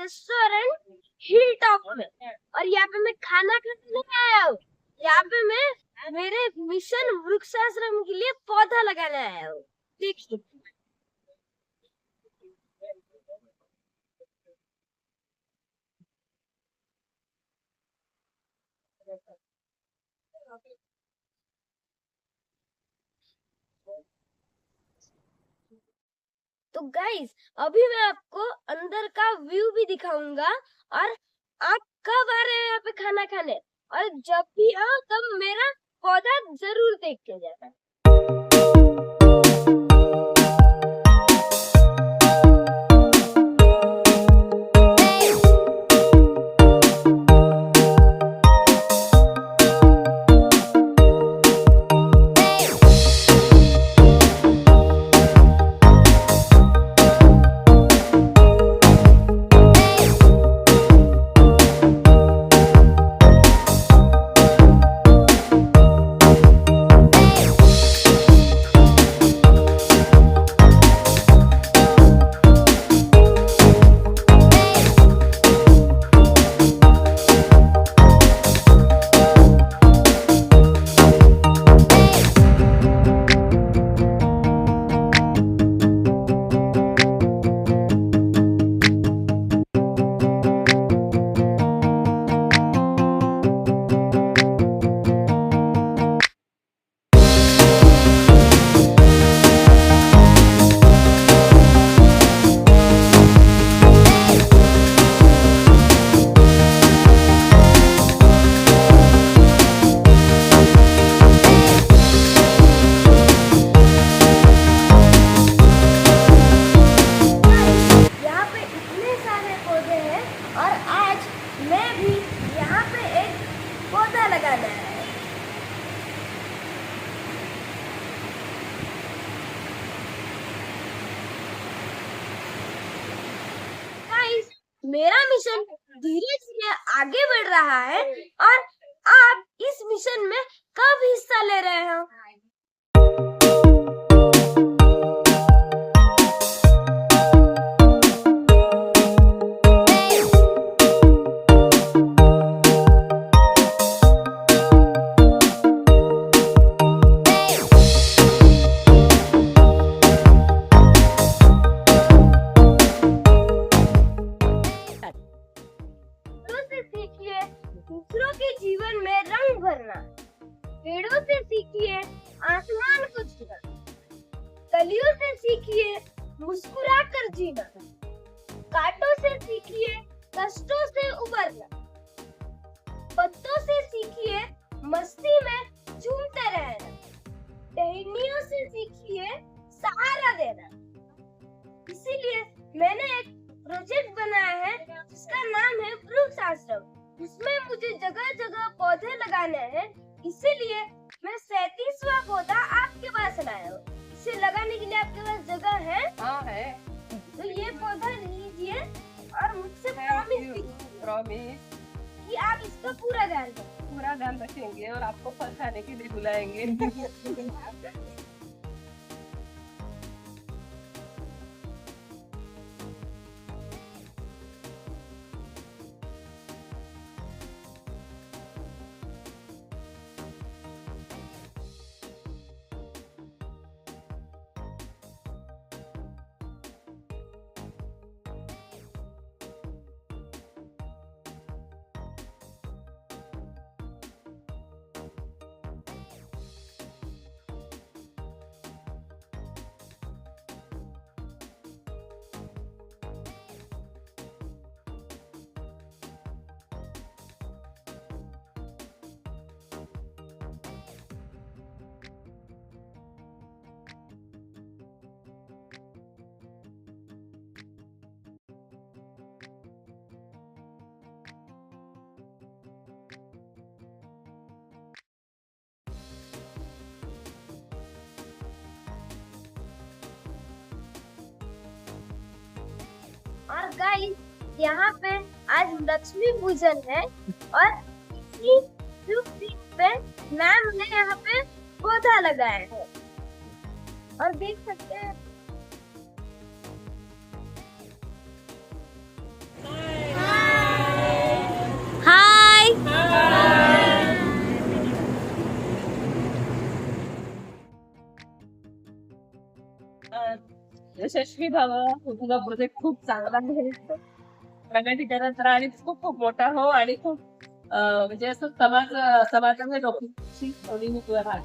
Restaurant hill top में, और यहाँ पे मैं खाना खाने नहीं आया हूँ। यहाँ पे मैं मेरे मिशन वृक्षाश्रम के लिए पौधा लगाने आया हूँ। देखिए तो गाइस, अभी मैं आपको अंदर का व्यू भी दिखाऊंगा, और आप कब आ रहे हो यहाँ पे खाना खाने, और जब भी आओ तब मेरा पौधा जरूर देख के जाना। और आज मैं भी यहाँ पे एक पौधा लगाना है। गाइस, मेरा मिशन धीरे धीरे आगे बढ़ रहा है, और आप इस मिशन में कब हिस्सा ले रहे हो? सीखिए दूसरों के जीवन में रंग भरना, पेड़ों से सीखिए आसमान को छूना, कलियों से सीखिए मुस्कुरा कर जीना, कांटों से सीखिए कष्टों से उबरना, पत्तों से सीखिए मस्ती में झूमते रहना, टहनियों से सीखिए सहारा देना। इसीलिए मैंने एक प्रोजेक्ट बनाया है जिसका नाम है वृक्षाश्रम। इसमें मुझे जगह जगह पौधे लगाने हैं, इसीलिए मैं 37वां पौधा आपके पास लाया हूँ। इसे लगाने के लिए आपके पास जगह है? हाँ है। तो ये पौधा लीजिए और मुझसे प्रॉमिस कि आप इसका पूरा ध्यान रखेंगे और आपको फल खाने के लिए बुलाएंगे। और गाइस, यहाँ पे आज लक्ष्मी पूजन है, और इसी शुभ दिन पे मैम ने यहाँ पे पौधा लगाया है, और देख सकते हैं यशस्वी व्हावं. तुझा प्रोजेक्ट खूप चांगला आहे. प्रगती करत राहा आणि खूप खूप मोठा हो आणि खूप म्हणजे असं समाजामध्ये लोकांची मी तुला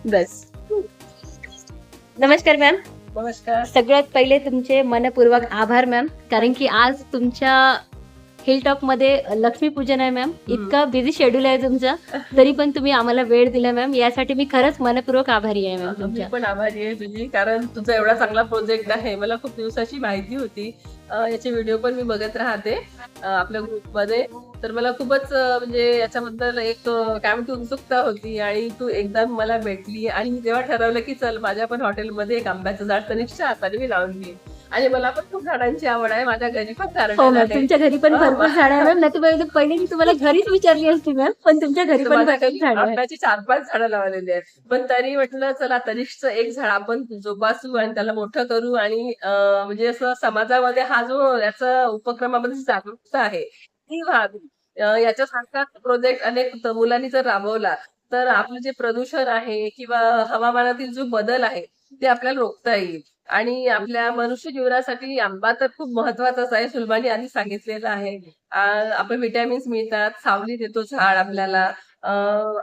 बस. नमस्कार मॅम. नमस्कार. सगळ्यात पहिले तुमचे मनपूर्वक आभार मॅम, कारण की आज तुमच्या हिलटॉप मध्ये लक्ष्मीपूजन आहे मॅम. इतका बिझी शेड्यूल आहे तुमचा, तरी पण तुम्ही आम्हाला वेळ दिला मॅम, यासाठी मी खरंच मनपूर्वक आभारी आहे मॅम मी तुमच्या. पण आभारी आहे तुझी, कारण तुझा एवढा चांगला प्रोजेक्ट आहे. मला खूप दिवसाची माहिती होती. याचे व्हिडिओ पण मी बघत राहते आपल्या ग्रुपमध्ये. तर मला खूपच म्हणजे याच्याबद्दल एक काय म्हणते उत्सुकता होती आणि तू एकदा मला भेटली आणि मी तेव्हा ठरवलं की चल माझ्या पण हॉटेलमध्ये एक आंब्याचं झाड तनिष्ठच्या हाताने मी लावून घेईन. आणि मला पण खूप झाडांची आवड आहे. माझ्या घरी पण झाडं हो मॅम, आहे. तुमच्या घरी पण भरपूर झाड आहे मॅम. नाही पहिले मी तुम्हाला घरीच विचारली असती मॅम, पण तुमच्या घरी पण माझ्या भरपूर घरी झाड आहे. आंब्याची 4-5 झाडं लावलेली आहेत. पण तरी म्हटलं चला तनिष्ठचं एक झाड आपण जोपासू आणि त्याला मोठं करू आणि म्हणजे असं समाजामध्ये हा जो याचा उपक्रमामध्ये जागरूकता आहे ती व्हावी. याच्यासारखा प्रोजेक्ट अनेक मुलांनी जर राबवला तर आपलं जे प्रदूषण आहे किंवा हवामानातील जो बदल आहे ते आपल्याला रोखता येईल. आणि आपल्या मनुष्य जीवनासाठी आंबा तर खूप महत्वाचाच आहे. सुलभानी आधी सांगितलेलं आहे. आपण विटॅमिन्स मिळतात, सावली देतो झाड आपल्याला,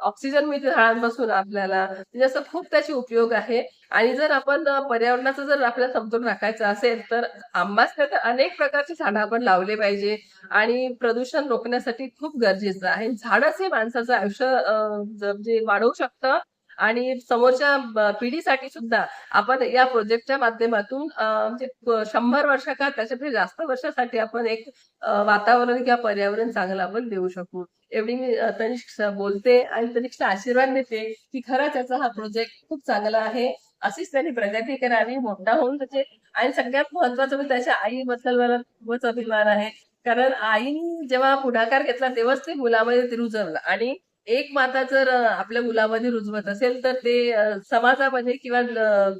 ऑक्सिजन मिळते झाडांपासून आपल्याला. म्हणजे असं खूप त्याचे उपयोग आहे. आणि जर आपण पर्यावरणाचा जर आपल्याला समतोल राखायचा असेल तर आंबाच नाही तर अनेक प्रकारची झाडं आपण लावले पाहिजे आणि प्रदूषण रोखण्यासाठी खूप गरजेचं आहे. झाडच हे माणसाचं आयुष्य म्हणजे वाढवू शकतं आणि समोरच्या पिढीसाठी सुद्धा आपण या प्रोजेक्टच्या माध्यमातून म्हणजे 100 वर्ष का त्याच्यापेक्षा जास्त वर्षासाठी आपण एक वातावरण किंवा पर्यावरण चांगलं आपण देऊ शकू. एवढी मी तनिष्क बोलते आणि तनिष्कला आशीर्वाद देते की खरंच त्याचा हा प्रोजेक्ट खूप चांगला आहे. अशीच त्यांनी प्रगती करावी, मोठा होऊन त्याचे. आणि सगळ्यात महत्वाचं म्हणजे त्याच्या आईबद्दल मला खूपच अभिमान आहे. कारण आईने जेव्हा पुढाकार घेतला तेव्हाच ते मुलामध्ये ते रुजवलं. आणि एक माता जर आपल्या मुलामध्ये रुजवत असेल तर ते समाजामध्ये किंवा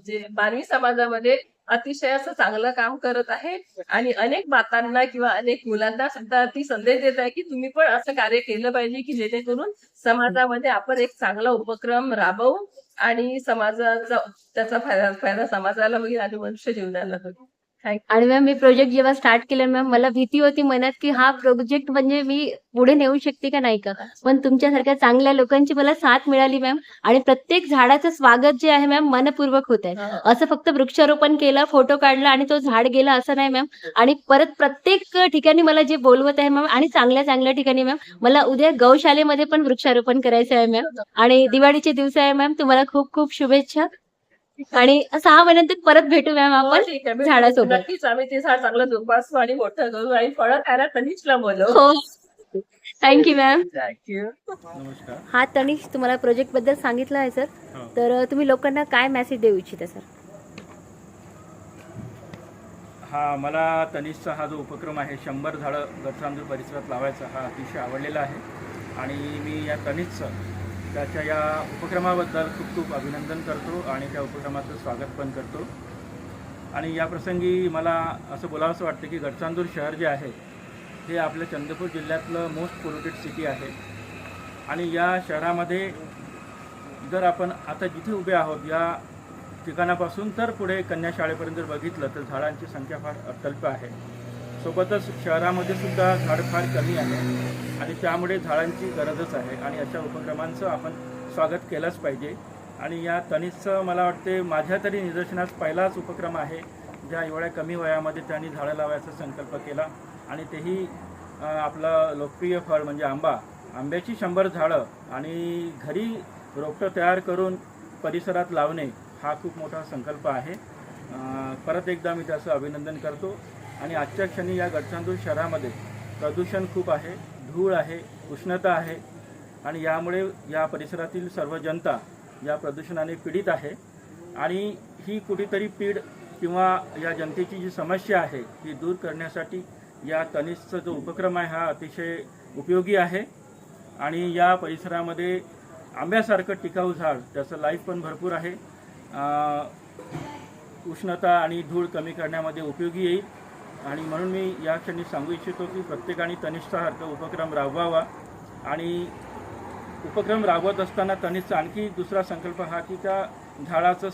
जे मानवी समाजामध्ये अतिशय असं चांगलं काम करत आहे. आणि अनेक मातांना किंवा अनेक मुलांना सुद्धा ती संदेश देत आहे की तुम्ही पण असं कार्य केलं पाहिजे की जेणेकरून समाजामध्ये आपण एक चांगला उपक्रम राबवू आणि समाजाचा त्याचा फायदा समाजाला होईल आणि मनुष्य जीवनाला होईल. आणि मॅम मी प्रोजेक्ट जेव्हा स्टार्ट केलं मॅम, मला भीती होती मनात की हा प्रोजेक्ट म्हणजे मी पुढे नेऊ शकते का नाही का, पण तुमच्यासारख्या चांगल्या लोकांची मला साथ मिळाली मॅम. आणि प्रत्येक झाडाचं स्वागत जे आहे मॅम मनपूर्वक होत आहे. असं फक्त वृक्षारोपण केलं, फोटो काढला आणि तो झाड गेला असं नाही मॅम. आणि परत प्रत्येक ठिकाणी मला जे बोलवत आहे मॅम, आणि चांगल्या चांगल्या ठिकाणी मॅम, मला उद्या गौशालेमध्ये पण वृक्षारोपण करायचं आहे मॅम. आणि दिवाळीचे दिवस आहे मॅम, तुम्हाला खूप खूप शुभेच्छा. आणि 6 महिन्यात परत भेटू मॅम आपण ठीक आहे. झाडासोबत. नक्कीच आम्ही ते झाड चांगलं जोपासू आणि मोठं करू आणि फळं खायला तनिष्कला बोलवू. हो, थँक्यू मॅम. थँक्यू. नमस्कार. हा तनिष तुम्हाला प्रोजेक्ट बद्दल सांगितलं आहे सर, हो. तर तुम्ही लोकांना काय मेसेज देऊ इच्छिता सर? हा मला तनिष्कचा हा जो उपक्रम आहे 100 झाडं गडचांदूर परिसरात लावायचा हा अतिशय आवडलेला आहे. आणि मी या तनिष्कचं त्याच्या या उपक्रमाबद्दल खूप खूप अभिनंदन करतो आणि त्या उपक्रमाचं स्वागत पण करतो. आणि या प्रसंगी मला असं बोलावंसं वाटतं की गडचांदूर शहर जे आहे हे आपल्या चंद्रपूर जिल्ह्यातलं मोस्ट पोल्युटेड सिटी आहे. आणि या शहरामध्ये जर आपण आता जिथे उभे आहोत या ठिकाणापासून तर पुढे कन्या शाळेपर्यंत जर बघितलं तर झाडांची संख्या फार अत्यल्प आहे. सोबतच शहरामध्ये सुद्धा झाड फार कमी आहे आणि त्यामुळे झाडांची गरजच आहे. आणि अशा उपक्रमांचं आपण स्वागत केलंच पाहिजे. आणि या तनिष्कचं मला वाटते माझ्या तरी निदर्शनास पहिलाच उपक्रम आहे ज्या एवढ्या कमी वयामध्ये त्यांनी झाडं लावायचा संकल्प केला. आणि तेही आपलं लोकप्रिय फळ म्हणजे आंब्याची 100 झाडं आणि घरी रोपटं तयार करून परिसरात लावणे हा खूप मोठा संकल्प आहे. परत एकदा मी त्याचं अभिनंदन करतो. आणि आजच्या क्षणी या गडचांदूर शहरामध्ये प्रदूषण खूप आहे, धूळ आहे, उष्णता आहे आणि यामुळे या परिसरातील सर्व जनता या प्रदूषणाने पीडित आहे. आणि ही कुठेतरी पीड किंवा या जनतेची जी समस्या आहे ती दूर करण्यासाठी या तनिष्कचा जो उपक्रम आहे हा अतिशय उपयोगी आहे. आणि या परिसरामध्ये आंब्यासारखं टिकाऊ झाड त्याचं लाईफ पण भरपूर आहे, उष्णता आणि धूळ कमी करण्यामध्ये उपयोगी येईल. आणि म्हणून मी या क्षणी सांगू इच्छितो की प्रत्येकाने तनिष्कसारखा उपक्रम राबवावा आणि उपक्रम राबवत असताना तनिषचा आणखी दुसरा संकल्प हा की त्या झाडाचं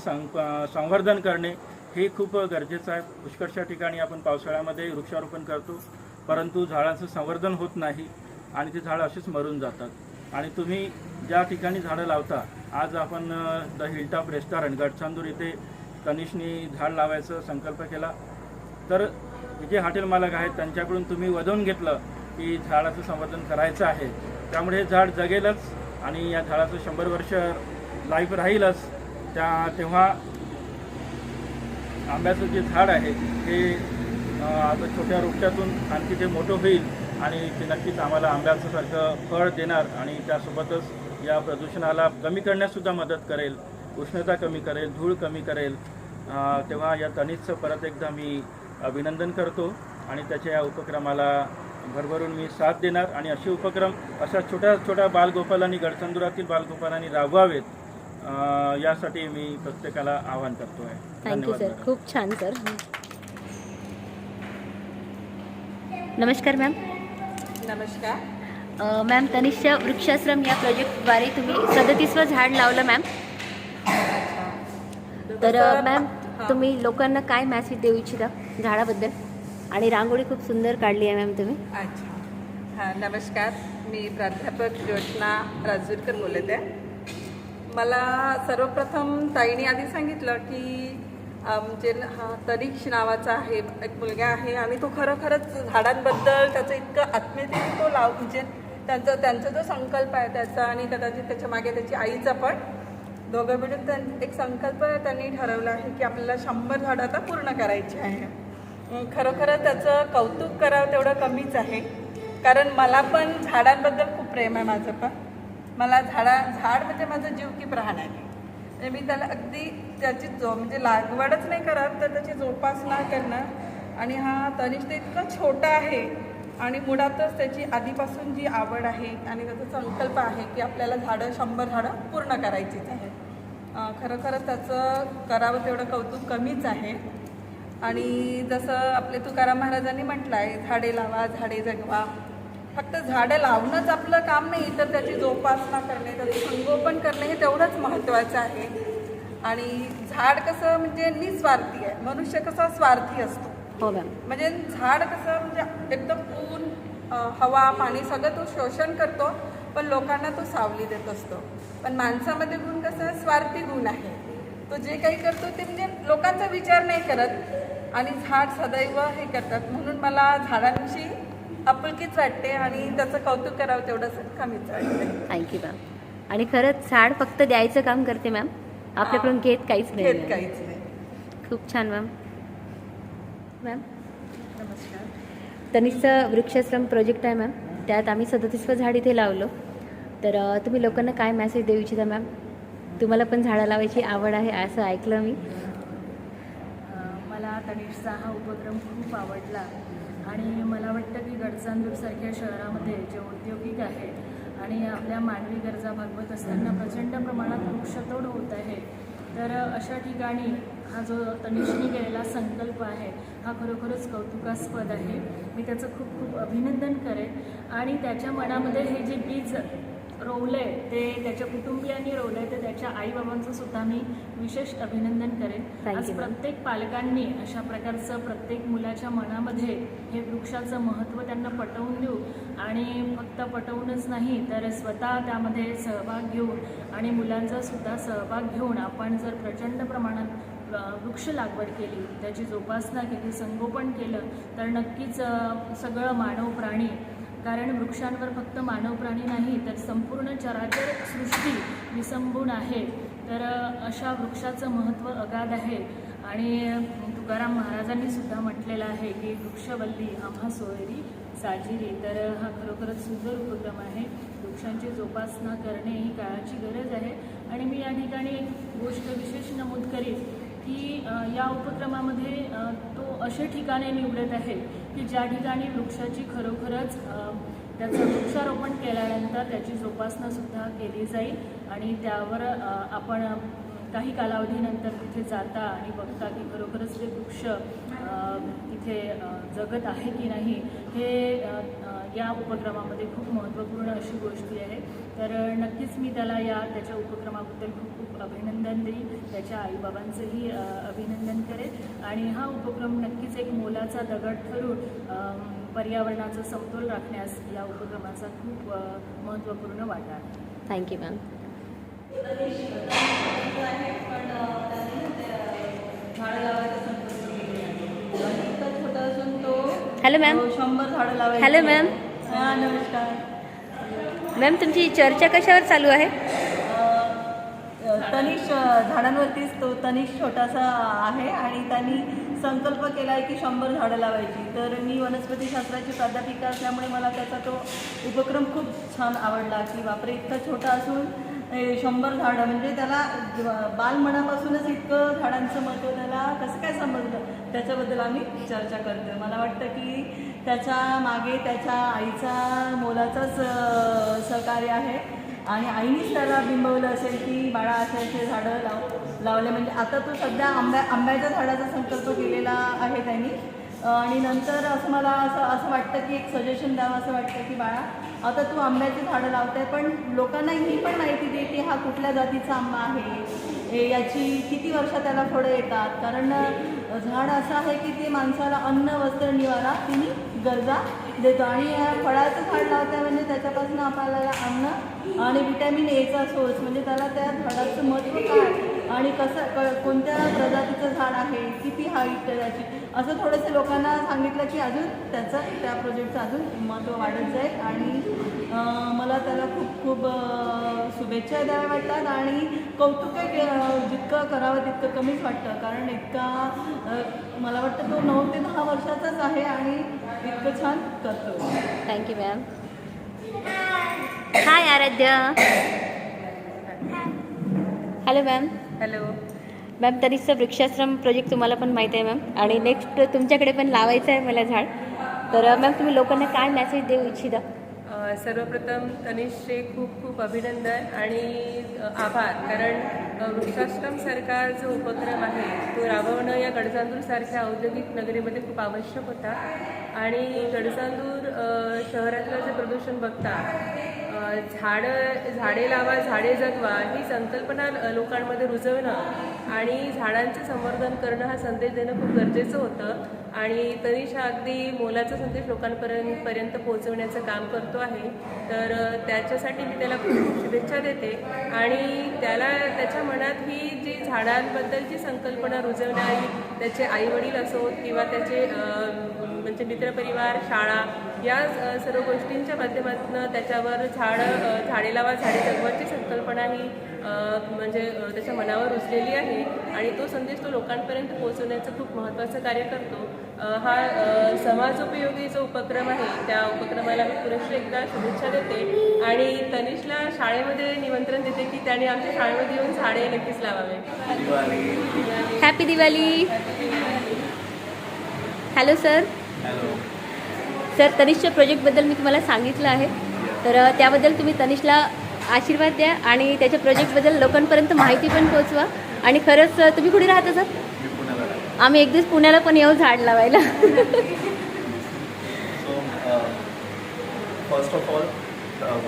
संवर्धन करणे हे खूप गरजेचं आहे. पुष्कळशा ठिकाणी आपण पावसाळ्यामध्ये वृक्षारोपण करतो, परंतु झाडांचं संवर्धन होत नाही आणि ते झाडं अशीच मरून जातात. आणि तुम्ही ज्या ठिकाणी झाडं लावता, आज आपण द हिलटॉप रेस्टॉरंट गडचांदूर इथे तनिषनी झाड लावायचा संकल्प केला. तर जे हॉटेल मालक आहेत त्यांच्याकडून तुम्ही वदवून घेतलं की झाडाचं संवर्धन करायचं आहे, त्यामुळे हे झाड जगेलच आणि या झाडाचं 100 वर्ष लाईफ राहीलच. तेव्हा आंब्याचं जे झाड आहे हे आता छोट्या वृक्षातून आणखी ते मोठं होईल आणि ते नक्कीच आम्हाला आंब्याचं सारखं फळ देणार आणि त्यासोबतच या प्रदूषणाला कमी करण्यासुद्धा मदत करेल, उष्णता कमी करेल, धूळ कमी करेल. तेव्हा या तनिषचं परत एकदा मी अभिनंदन करतो आणि त्याच्या या उपक्रमाला भरभरून मी साथ देणार आणि असे उपक्रम अशा छोट्या छोट्या बालगोपालांनी गडचंदुरातील बालगोपालांनी राबवावेत यासाठी मी प्रत्येकाला आवाहन करतो आहे. थँक्यू सर, खूप छान सर. नमस्कार मॅम. नमस्कार मॅम, तनिषच्या वृक्षाश्रम या प्रोजेक्टद्वारे तुम्ही 37व झाड लावलं मॅम. तर मॅम, तुम्ही लोकांना काय मेसेज देऊ इच्छिता झाडाबद्दल? आणि रांगोळी खूप सुंदर काढली आहे मॅम तुम्ही. अच्छा हां, नमस्कार. मी प्राध्यापक योजना राजूरकर बोलत आहे. मला सर्वप्रथम ताईने आधी सांगितलं की म्हणजे तनिष नावाचा आहे एक मुलगा आहे आणि तो खरोखरच झाडांबद्दल त्याचं इतकं आत्मीयतेने तो म्हणजे त्यांचा जो संकल्प आहे त्याचा आणि कदाचित त्याच्या मागे त्याची आईचा पण दोघं मिळून एक संकल्प त्यांनी ठरवला आहे की आपल्याला 100 झाडं आता पूर्ण करायची आहे. खरोखरच त्याचं कौतुक करावं तेवढं कमीच आहे, कारण मला पण झाडांबद्दल खूप प्रेम आहे. माझं पण मला झाड म्हणजे माझं जीव की प्राण आहे. म्हणजे मी त्याला अगदी त्याची म्हणजे लागवडच नाही करत तर त्याची जोपासना करणं. आणि हा तनिष ते इतकं छोटा आहे आणि मुळातच त्याची आधीपासून जी आवड आहे आणि त्याचा संकल्प आहे की आपल्याला 100 झाडं पूर्ण करायचीच आहे. खरोखरच त्याचं करावं तेवढं कौतुक कमीच आहे. आणि जसं आपले तुकाराम महाराजांनी म्हटलं आहे, झाडे लावा झाडे जगवा. फक्त झाडं लावणंच आपलं काम नाही, तर त्याची जोपासना करणे, त्याचं संगोपन करणे हे तेवढंच महत्त्वाचं आहे. आणि झाड कसं म्हणजे निस्वार्थी आहे, मनुष्य कसा स्वार्थी असतो. हो मॅम. म्हणजे झाड कसं म्हणजे एकदम ऊन, हवा, पाणी सगळं तो शोषण करतो, पण लोकांना तो सावली देत असतो. पण माणसामध्ये गुण कसं स्वार्थी गुण आहे. तो जे काही करतो ते म्हणजे लोकांचा विचार नाही करत आणि झाड सदैव हे करतात. म्हणून मला झाडांची आपुलकीच वाटते आणि त्याचं कौतुक करावं तेवढंच कमीच वाटते. Thank you ma'am. आणि खरंच झाड फक्त द्यायचं काम करते मॅम, आपल्याकडून घेत काहीच नाही. घेत काहीच नाही. खूप छान मॅम. मॅम, नमस्कार. तनिषचं वृक्षाश्रम प्रोजेक्ट आहे मॅम, त्यात आम्ही 37व झाड इथे लावलं. तर तुम्ही लोकांना काय मेसेज देऊ इच्छिता मॅम? तुम्हाला पण झाडं लावायची आवड आहे असं ऐकलं मी. मला तनिषचा हा उपक्रम खूप आवडला आणि मला वाटतं की गडचांदूरसारख्या शहरामध्ये जे औद्योगिक आहे आणि आपल्या मानवी गरजा भागवत असताना प्रचंड प्रमाणात वृक्षतोड होत आहे. तर अशा ठिकाणी हा जो तनिषने केलेला संकल्प आहे हा खरोखरच कौतुकास्पद आहे. मी त्याचं खूप खूप अभिनंदन करेन आणि त्याच्या मनामध्ये हे जे बीज रोवलं आहे ते त्याच्या कुटुंबियांनी रोवलं आहे, तर त्याच्या आईबाबांचं सुद्धा मी विशेष अभिनंदन करेन. आज प्रत्येक पालकांनी अशा प्रकारचं प्रत्येक मुलाच्या मनामध्ये हे वृक्षाचं महत्त्व त्यांना पटवून देऊ आणि फक्त पटवूनच नाही तर स्वतः त्यामध्ये सहभाग घेऊन आणि मुलांचा सुद्धा सहभाग घेऊन आपण जर प्रचंड प्रमाणात वृक्ष लागवड केली, त्याची जोपासना केली, संगोपन केलं तर नक्कीच सगळं मानव प्राणी, कारण वृक्षांवर फक्त मानव प्राणी नाही तर संपूर्ण चराचर सृष्टी विसंबून आहे. तर अशा वृक्षाचं महत्त्व अगाध आहे आणि तुकाराम महाराजांनी सुद्धा म्हटलेलं आहे की वृक्षवल्ली आम्हा सोयरी साजिरी. तर हा खरोखरच सुंदर उपक्रम आहे. वृक्षांची जोपासना करणे ही काळाची गरज आहे. आणि मी या ठिकाणी एक गोष्ट विशेष नमूद करीन की या उपक्रमामध्ये तो असे ठिकाणे निवडत आहे की ज्या ठिकाणी वृक्षाची खरोखरच त्याचं वृक्षारोपण केल्यानंतर त्याची जोपासनासुद्धा केली जाईल आणि त्यावर आपण काही कालावधीनंतर तिथे जाता आणि बघता की खरोखरच ते वृक्ष तिथे जगत आहे की नाही हे या उपक्रमामध्ये खूप महत्त्वपूर्ण अशी गोष्टी आहे. तर नक्कीच मी त्याच्या उपक्रमाबद्दल खूप खूप अभिनंदन देईन, त्याच्या आईबाबांचंही अभिनंदन करेन आणि हा उपक्रम नक्कीच एक मोलाचा दगड ठरून पर्यावरणाचा समतोल राखण्यास या उपक्रमाचा खूप महत्त्वपूर्ण वाटा आहे. Thank you ma'am. Hello ma'am. 100 झाडं लावायची. Hello ma'am. हां, नमस्कार. मॅम तुमची चर्चा कशावर चालू आहे? तनिष झाडांवरतीच तो तनिष छोटासा आहे आणि त्यांनी संकल्प केला आहे की 100 झाडं लावायची. तर मी वनस्पतीशास्त्राची प्राध्यापिका असल्यामुळे मला त्याचा तो उपक्रम खूप छान आवडला की बापरे, इतका छोटा असून 100 झाडं म्हणजे त्याला बालमनापासूनच इतकं झाडांचं महत्त्व त्याला कसं काय समजलं त्याच्याबद्दल आम्ही चर्चा करतो. मला वाटतं की त्याच्या मागे त्याच्या आईचा मोलाचाच सहकार्य आहे आणि आईनेच त्याला बिंबवलं असेल की बाळा असे झाडं लावले. म्हणजे आता तो सध्या आंब्याच्या झाडाचा संकल्प केलेला आहे त्यांनी आणि नंतर मला असं वाटतं की एक सजेशन द्यावं असं वाटतं की बाळा आता तू आंब्याची झाडं लावत आहे पण लोकांना ही पण माहिती दे की हा कुठल्या जातीचा आंबा आहे, याची किती वर्ष त्याला फळं येतात. कारण झाड असं आहे की ते माणसाला अन्न वस्त्र निवारा तिन्ही गरजा देतो आणि फळाचं झाड लावतं म्हणजे त्याच्यापासून आपल्याला अन्न आणि व्हिटॅमिन एचा सोर्स म्हणजे त्याला त्या झाडाचं महत्त्व काय आणि कोणत्या प्रजातीचं झाड आहे, किती हाईट त्याची, असं थोडंसं लोकांना सांगितलं की अजून त्या प्रोजेक्टचं अजून महत्त्व वाढत जाईल आणि मला त्याला खूप खूप शुभेच्छा द्याव्या वाटतात आणि कौतुक जितकं करावं तितकं कमीच वाटतं. कारण इतका मला वाटतं तो 9 ते 10 वर्षाचाच आहे आणि इतकं छान करतो. Thank you ma'am. Hi Aaradhya. Hello ma'am. Hello ma'am तनिषचा वृक्षाश्रम प्रोजेक्ट तुम्हाला पण माहीत आहे मॅम आणि नेक्स्ट तुमच्याकडे पण लावायचं आहे मला झाड. तर मॅम तुम्ही लोकांना काय मेसेज देऊ इच्छिता? सर्वप्रथम तनिषचे खूप खूप अभिनंदन आणि आभार. कारण वृक्षाश्रमसारखा जो उपक्रम आहे तो राबवणं या गडचांदूरसारख्या औद्योगिक नगरीमध्ये खूप आवश्यक होता आणि गडचांदूर शहरातलं जे प्रदूषण बघता झाडे लावा झाडे जगवा ही संकल्पना लोकांमध्ये रुजवणं आणि झाडांचं संवर्धन करणं हा संदेश देणं खूप गरजेचं होतं आणि तनिष हा अगदी मोलाचा संदेश लोकांपर्यंत पोहोचवण्याचं काम करतो आहे. तर त्याच्यासाठी मी त्याला खूप खूप शुभेच्छा देते आणि त्याच्या मनात ही जी झाडांबद्दलची संकल्पना रुजवणारी त्याचे आईवडील असोत किंवा त्याचे म्हणजे मित्रपरिवार शाळा या सर्व गोष्टींच्या माध्यमातून त्याच्यावर झाडे लावा झाडे जगवाची संकल्पना ही म्हणजे त्याच्या मनावर रुजलेली आहे आणि तो संदेश तो लोकांपर्यंत पोहोचवण्याचं खूप महत्त्वाचं कार्य करतो. हा समाजोपयोगी जो उपक्रम आहे त्या उपक्रमाला मी पुरेशी एकदा शुभेच्छा देते आणि तनिषला शाळेमध्ये निमंत्रण देते की त्याने आमच्या शाळेमध्ये येऊन झाडे नक्कीच लावावे. Happy Diwali. Hello sir. Sir तनिषच्या प्रोजेक्टबद्दल मी तुम्हाला सांगितलं आहे तर त्याबद्दल तुम्ही तनिषला आशीर्वाद द्या आणि त्याच्या प्रोजेक्टबद्दल लोकांपर्यंत माहिती पण पोहोचवा. आणि खरंच तुम्ही कुठे राहता सर? आम्ही एक दिवस पुण्याला पण येऊ झाड लावायला. First of all,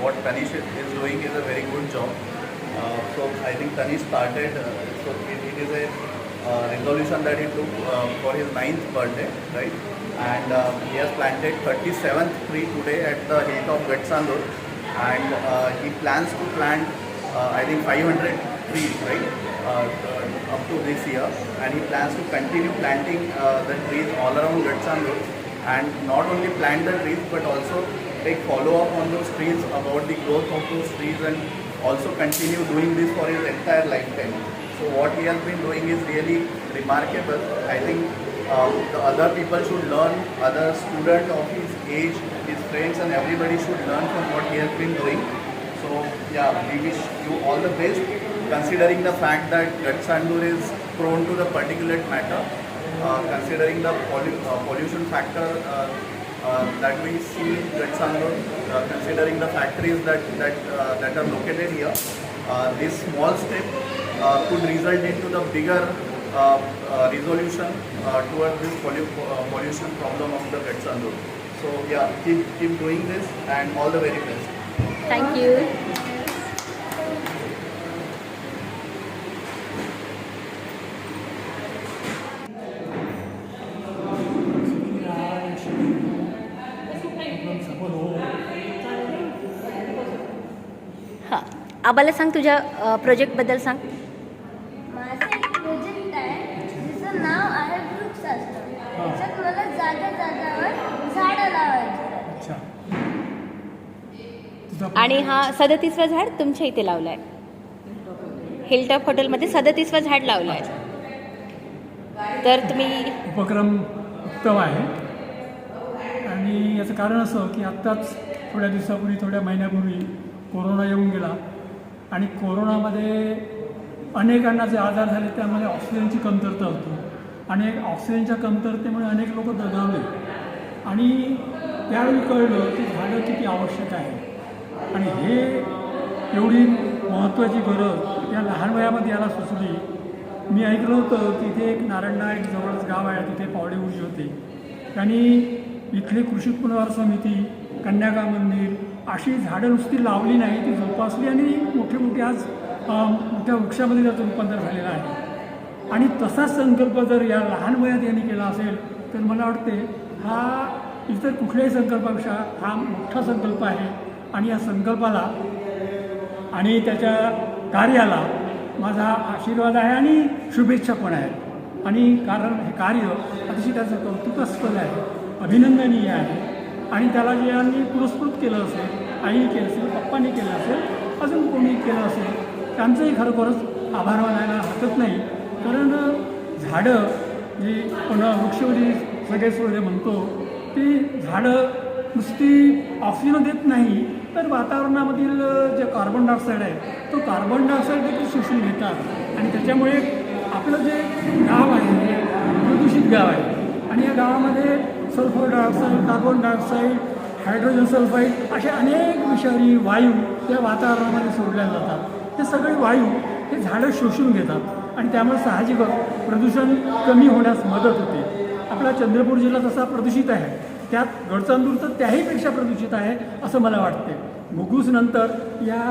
what Tanish is doing is a very good job. So I think Tanish started, so it is a resolution that he took for his 9th birthday, right? And he has planted 37th tree today at the hilltop Gatsandur, and he plans to plant I think 500 trees, right, up to this year, and he plans to continue planting the trees all around Gatsandur, and not only plant the trees but also take follow up on those trees about the growth of those trees and also continue doing this for his entire lifetime. So what he has been doing is really remarkable. I think the other people should learn, other students of his age, his friends and everybody should learn from what he has been doing. So yeah, we wish you all the best, considering the fact that Gatsandur is prone to the particulate matter, considering the pollution factor that we see in Gatsandur, considering the factories that are located here. This small step could result into the bigger resolution towards this pollution problem of the Gatsandur. So yeah, keep doing this and all the very best. Thank you. हां, आबाला सांग तुझ्या प्रोजेक्टबद्दल सांग. माझं एक project आहे जिचं नाव आहे वृक्षशास्त्र. त्याच्यात मला जागेवर झाडं लावायची आहेत. आणि हा 37वा झाड तुमच्या इथे लावला आहे. हिलटॉप हॉटेलमध्ये 37वा झाड लावलं आहे. तर तुम्ही उपक्रम उत्तम आहे आणि याचं कारण असं की आत्ताच थोड्या दिवसापूर्वी थोड्या महिन्यापूर्वी कोरोना येऊन गेला आणि कोरोनामध्ये अनेकांना जे आजार झाले त्यामध्ये ऑक्सिजनची कमतरता होती आणि ऑक्सिजनच्या कमतरतेमुळे अनेक लोक दगावले आणि त्यावेळी कळलं की झाडं किती आवश्यक आहे आणि हे एवढी महत्त्वाची गरज या लहान वयामध्ये याला सुचली. मी ऐकलं होतं की इथे एक नारायणा एक जवळच गाव आहे, तिथे पावडे उजी होते. त्यांनी इथली कृषी पुनर्वास समिती, कन्याका मंदिर अशी झाडं नुसती लावली नाही, ती जोपासली आणि मोठे मोठे आज मोठ्या वृक्षामध्ये त्याचं रूपांतर झालेलं आहे. आणि तसाच संकल्प जर या लहान वयात यांनी केला असेल तर मला वाटते हा इतर कुठल्याही संकल्पापेक्षा हा मोठा संकल्प आहे आणि या संकल्पाला आणि त्याच्या कार्याला माझा आशीर्वाद आहे आणि शुभेच्छा पण आहेत. आणि कारण हे कार्य अतिशय त्याचं कौतुकास्पद आहे, अभिनंदनीय आहे आणि त्याला जे यांनी पुरस्कृत केलं असेल, आईने केलं असेल, पप्पांनी केलं असेल, अजून कोणी केलं असेल, त्यांचंही खरोखरच आभार मानायला हरकत नाही. कारण झाडं जी आपण वृक्षवली सगळे म्हणतो ती झाडं नुसती ऑक्सिजन देत नाही तर वातावरणामधील जे कार्बन डायऑक्साईड आहे तो कार्बन डायऑक्साईड देखील शोषून घेतात आणि त्याच्यामुळे आपलं जे गाव आहे हे प्रदूषित गाव आहे आणि या गावामध्ये sulphur dioxide, carbon dioxide, hydrogen sulphide असे अनेक विषारी वायू या वातावरणामध्ये सोडल्या जातात. हे सगळे वायू हे झाडं शोषून घेतात आणि त्यामुळे साहजिकच प्रदूषण कमी होण्यास मदत होते. आपला चंद्रपूर जिल्हा तसा प्रदूषित आहे, त्यात गडचांदूर तर त्याहीपेक्षा प्रदूषित आहे असं मला वाटते. घुगूसनंतर या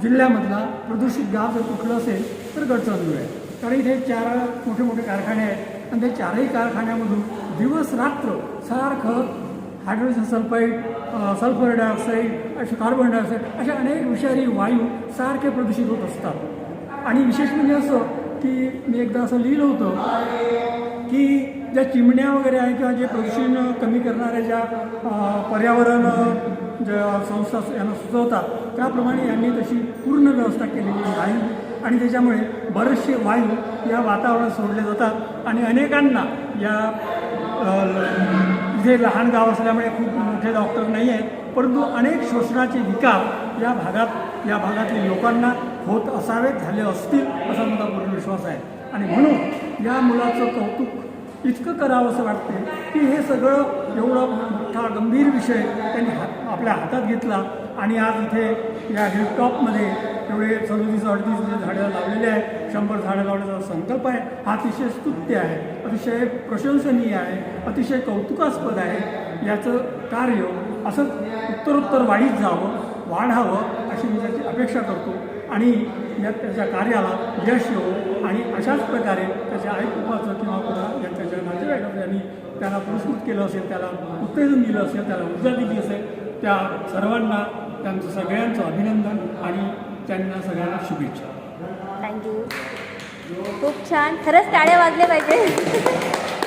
जिल्ह्यामधला प्रदूषित गाव जर कुठलं असेल तर गडचांदूर आहे. कारण इथे 4 मोठे मोठे कारखाने आहेत आणि त्या 4ही कारखान्यामधून दिवस रात्र सारखं हायड्रोजन सल्फाईड, सल्फर डायऑक्साईड, असे कार्बन डायऑक्साईड अशा अनेक विषारी वायू सारखे प्रदूषित होत असतात. आणि विशेष म्हणजे असं की मी एकदा असं लिहिलं होतं की ज्या चिमण्या वगैरे आहे किंवा जे प्रदूषण कमी करणाऱ्या ज्या पर्यावरण ज्या संस्था यांना सुचवतात त्याप्रमाणे यांनी तशी पूर्ण व्यवस्था केलेली नाही आणि त्याच्यामुळे बरेचसे वायू या वातावरणात सोडले जातात आणि अनेकांना या जे लहान गाव असल्यामुळे खूप मोठे डॉक्टर नाही आहेत परंतु अनेक श्वसनाचे विकार या भागातील लोकांना होत असावेत, झाले असतील असा माझा पूर्ण विश्वास आहे. आणि म्हणून या मुलाचं कौतुक इतकं करावं असं वाटते की हे सगळं एवढा मोठा गंभीर विषय त्यांनी आपल्या हातात घेतला आणि आज इथे या हिलटॉपमध्ये एवढे 37-38 झाडं लावलेले आहे, 100 झाडं लावण्याचा संकल्प आहे. हा अतिशय स्तुत्य आहे, अतिशय प्रशंसनीय आहे, अतिशय कौतुकास्पद आहे. याचं कार्य असं उत्तरोत्तर वाढीत जावं, वाढावं अशी मी त्याची अपेक्षा करतो आणि या त्याच्या कार्याला यश येवो आणि अशाच प्रकारे त्याच्या आईकुपाचं किंवा या त्याच्या नातेवाईकांनी त्याला पुरस्कृत केलं असेल, त्याला उत्तेजन दिलं असेल, त्याला ऊर्जा दिली असेल, त्या सर्वांना त्यांचं सगळ्यांचं अभिनंदन आणि त्यांना सगळ्यांना शुभेच्छा. थँक्यू. खूप छान. खरंच टाळ्या वाजल्या पाहिजे.